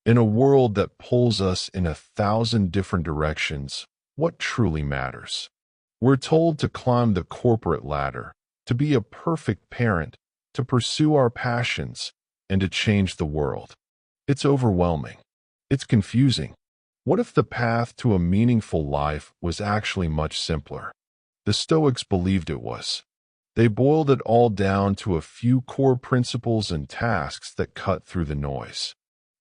In a world that pulls us in 1,000 different directions, what truly matters? We're told to climb the corporate ladder, to be a perfect parent, to pursue our passions, and to change the world. It's overwhelming. It's confusing. What if the path to a meaningful life was actually much simpler? The Stoics believed it was. They boiled it all down to a few core principles and tasks that cut through the noise.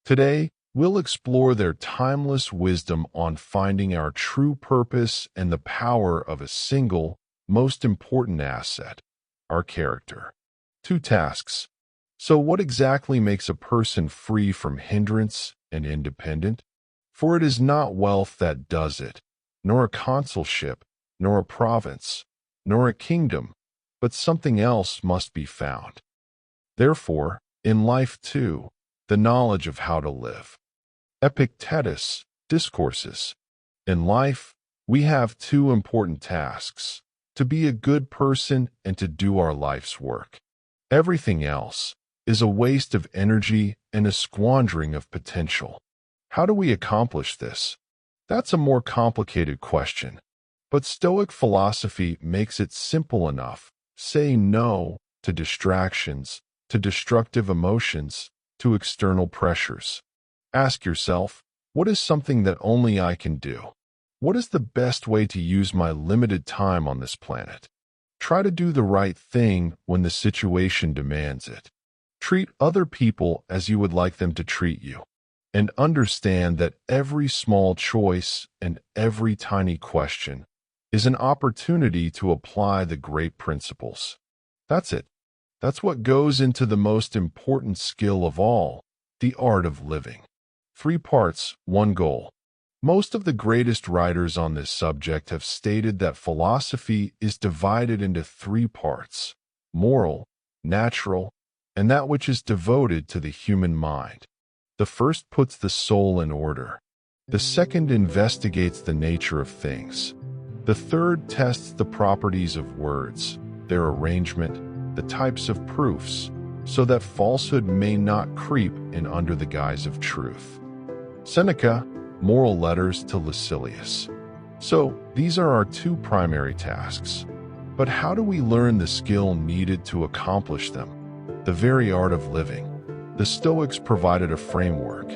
Today, we'll explore their timeless wisdom on finding our true purpose and the power of a single, most important asset, our character. 2 tasks. So what exactly makes a person free from hindrance and independent? For it is not wealth that does it, nor a consulship, nor a province, nor a kingdom, but something else must be found. Therefore, in life too, the knowledge of how to live. Epictetus, Discourses. In life, we have 2 important tasks, to be a good person and to do our life's work. Everything else is a waste of energy and a squandering of potential. How do we accomplish this? That's a more complicated question, but Stoic philosophy makes it simple enough. Say no to distractions, to destructive emotions, to external pressures. Ask yourself, what is something that only I can do? What is the best way to use my limited time on this planet? Try to do the right thing when the situation demands it. Treat other people as you would like them to treat you. And understand that every small choice and every tiny question is an opportunity to apply the great principles. That's it. That's what goes into the most important skill of all, the art of living. 3 parts, 1 goal. Most of the greatest writers on this subject have stated that philosophy is divided into 3 parts: moral, natural, and that which is devoted to the human mind. The first puts the soul in order. The second investigates the nature of things. The third tests the properties of words, their arrangement, the types of proofs, so that falsehood may not creep in under the guise of truth. Seneca, Moral Letters to Lucilius. So, these are our 2 primary tasks. But how do we learn the skill needed to accomplish them? The very art of living. The Stoics provided a framework.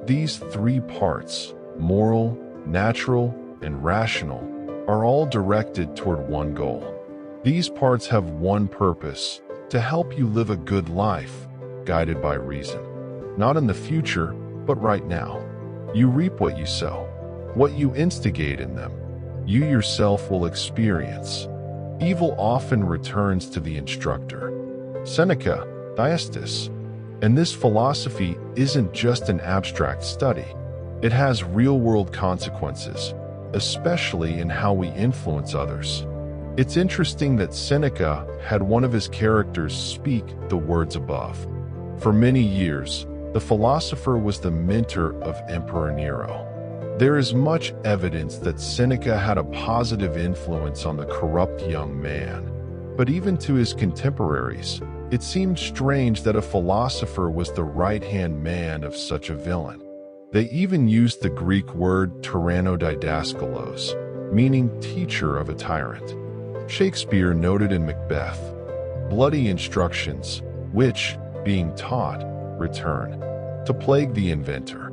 These 3 parts, moral, natural, and rational, are all directed toward one goal. These parts have one purpose: to help you live a good life, guided by reason. Not in the future, but right now. You reap what you sow. What you instigate in them, you yourself will experience. Evil often returns to the instructor. Seneca, Thyestes. And this philosophy isn't just an abstract study. It has real-world consequences, especially in how we influence others. It's interesting that Seneca had one of his characters speak the words above. For many years, the philosopher was the mentor of Emperor Nero. There is much evidence that Seneca had a positive influence on the corrupt young man. But even to his contemporaries, it seemed strange that a philosopher was the right-hand man of such a villain. They even used the Greek word tyrannodidaskalos, meaning teacher of a tyrant. Shakespeare noted in Macbeth, bloody instructions, which, being taught, return, to plague the inventor.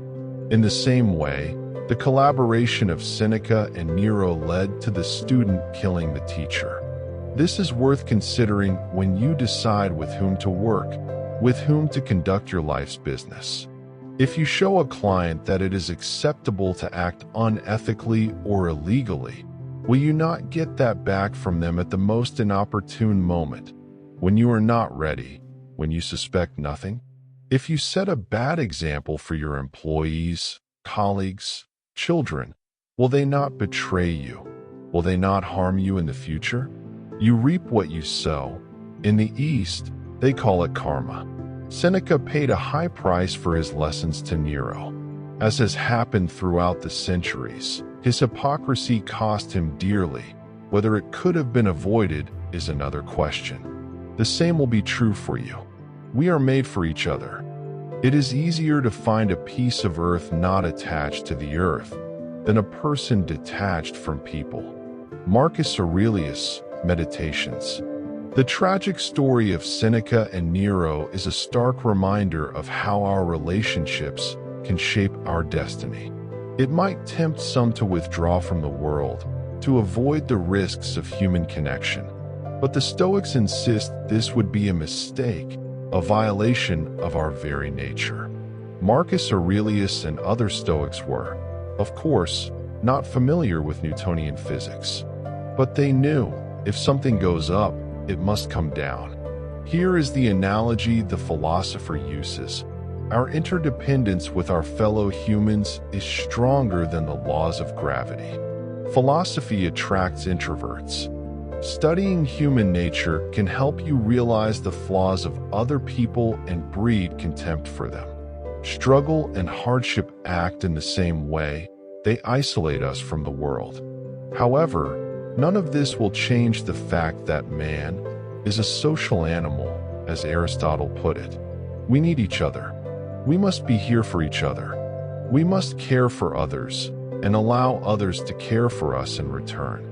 In the same way, the collaboration of Seneca and Nero led to the student killing the teacher. This is worth considering when you decide with whom to work, with whom to conduct your life's business. If you show a client that it is acceptable to act unethically or illegally, will you not get that back from them at the most inopportune moment, when you are not ready, when you suspect nothing? If you set a bad example for your employees, colleagues, children, will they not betray you? Will they not harm you in the future? You reap what you sow. In the East, they call it karma. Seneca paid a high price for his lessons to Nero. As has happened throughout the centuries, his hypocrisy cost him dearly. Whether it could have been avoided is another question. The same will be true for you. We are made for each other. It is easier to find a piece of earth not attached to the earth than a person detached from people. Marcus Aurelius, Meditations. The tragic story of Seneca and Nero is a stark reminder of how our relationships can shape our destiny. It might tempt some to withdraw from the world, to avoid the risks of human connection. But the Stoics insist this would be a mistake, a violation of our very nature. Marcus Aurelius and other Stoics were, of course, not familiar with Newtonian physics. But they knew, if something goes up, it must come down. Here is the analogy the philosopher uses. Our interdependence with our fellow humans is stronger than the laws of gravity. Philosophy attracts introverts. Studying human nature can help you realize the flaws of other people and breed contempt for them. Struggle and hardship act in the same way. They isolate us from the world. However, none of this will change the fact that man is a social animal, as Aristotle put it. We need each other. We must be here for each other. We must care for others and allow others to care for us in return.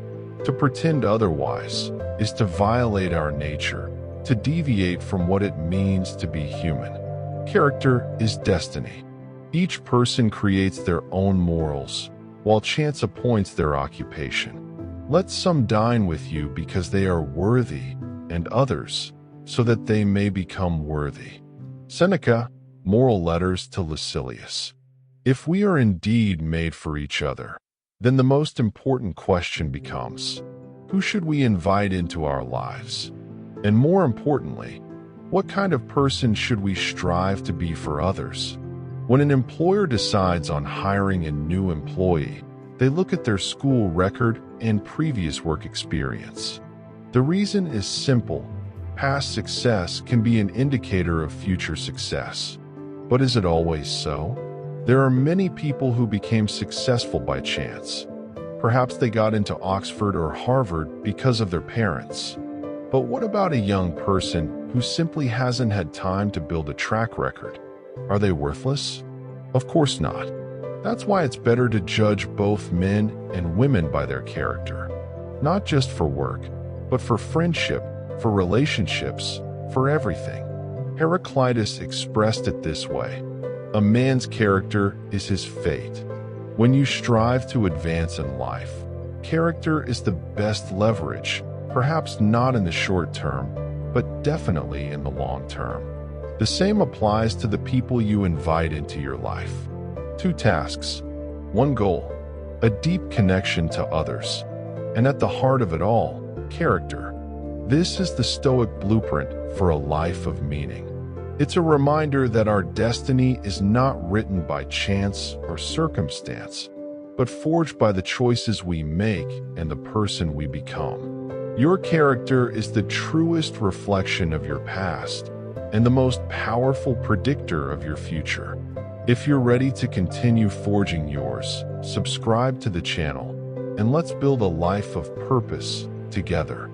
To pretend otherwise is to violate our nature, to deviate from what it means to be human. Character is destiny. Each person creates their own morals, while chance appoints their occupation. Let some dine with you because they are worthy, and others, so that they may become worthy. Seneca, Moral Letters to Lucilius. If we are indeed made for each other, then the most important question becomes, who should we invite into our lives? And more importantly, what kind of person should we strive to be for others? When an employer decides on hiring a new employee, they look at their school record and previous work experience. The reason is simple. Past success can be an indicator of future success. But is it always so? There are many people who became successful by chance. Perhaps they got into Oxford or Harvard because of their parents. But what about a young person who simply hasn't had time to build a track record? Are they worthless? Of course not. That's why it's better to judge both men and women by their character. Not just for work, but for friendship, for relationships, for everything. Heraclitus expressed it this way: a man's character is his fate. When you strive to advance in life, character is the best leverage, perhaps not in the short term, but definitely in the long term. The same applies to the people you invite into your life. 2 tasks, 1 goal, a deep connection to others, and at the heart of it all, character. This is the Stoic blueprint for a life of meaning. It's a reminder that our destiny is not written by chance or circumstance, but forged by the choices we make and the person we become. Your character is the truest reflection of your past and the most powerful predictor of your future. If you're ready to continue forging yours, subscribe to the channel, and let's build a life of purpose together.